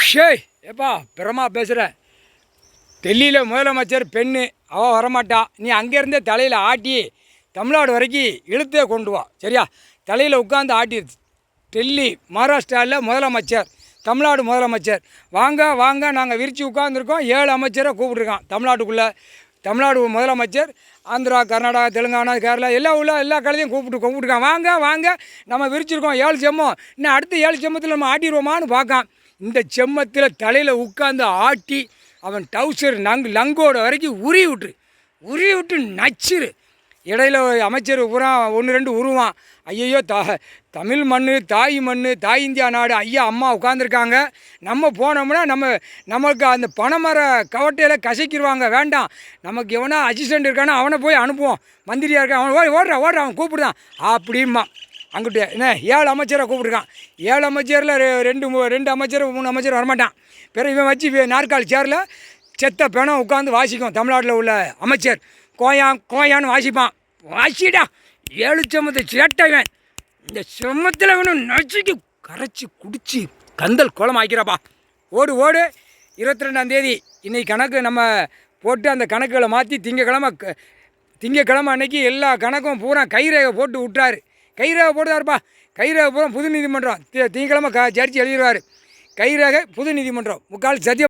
ஷேய் ஏப்பா பிரமா பேசுகிறேன். டெல்லியில் முதலமைச்சர் பெண்ணு அவள் வரமாட்டா. நீ அங்கேருந்தே தலையில் ஆட்டி தமிழ்நாடு வரைக்கும் இழுத்தே கொண்டு வா, சரியா? தலையில் உட்காந்து ஆட்டி. டெல்லி மகாராஷ்டிராவில் முதலமைச்சர், தமிழ்நாடு முதலமைச்சர் வாங்க வாங்க, நாங்கள் விரித்து உட்காந்துருக்கோம். 7 அமைச்சரை கூப்பிட்ருக்கான் தமிழ்நாட்டுக்குள்ளே. தமிழ்நாடு முதலமைச்சர் ஆந்திரா, கர்நாடகா, தெலுங்கானா, கேரளா எல்லா கலையும் கூப்பிட்டுருக்கான். வாங்க வாங்க, நம்ம விரிச்சிருக்கோம் 7 செம்மம். இன்னும் அடுத்த 7 செம்மத்தில் நம்ம ஆட்டிடுவோமான்னு பார்க்கான். இந்த செம்மத்தில் தலையில் உட்காந்து ஆட்டி அவன் டவுசர் லங்கோட வரைக்கும் உரி விட்டு நச்சிரு. இடையில அமைச்சர் பூரா 1-2 உருவான். ஐயையோ, தமிழ் மண், தாய் மண், தாய் இந்தியா நாடு, ஐயா அம்மா உட்காந்துருக்காங்க. நம்ம போனோம்னா நமக்கு அந்த பனைமர கவட்டையில் கசைக்கிடுவாங்க. வேண்டாம், நமக்கு எவனா அசிஸ்டண்ட் இருக்கானா அவனை போய் அனுப்புவோம். மந்திரியாக இருக்கான், அவன் ஓடுறான் அவன் கூப்பிடுதான் அப்படிமா. அங்கிட்ட என்ன 7 அமைச்சரை கூப்பிட்ருக்கான். 7 அமைச்சரில் 2 அமைச்சர் 3 அமைச்சர் வரமாட்டான். பிறகு இவன் வச்சு நாற்காலி சேரில் செத்த பிணம் உட்காந்து வாசிக்கும். தமிழ்நாட்டில் உள்ள அமைச்சர் கோயான்னு வாசிப்பான். வாசிடா 7 செம்மத்தை சேட்டைவன். இந்த செம்மத்தில் வேணும் நச்சுக்கு கரைச்சி குடிச்சு கந்தல் குளம் ஆக்கிறாப்பா. ஓடு 22ஆம் தேதி இன்றைக்கி கணக்கு நம்ம போட்டு அந்த கணக்குகளை மாற்றி திங்கக்கிழமை அன்னைக்கு எல்லா கணக்கும் பூரா கைரேகை போட்டு விட்டாரு. கைரேகை போட்டுதாருப்பா. கைரேகை பூரா புது நீதிமன்றம் திங்கக்கிழமை ஜட்ஜி எழுதிடுவார். கைரேகை புது நீதிமன்றம் 3/4 சத்தியம்.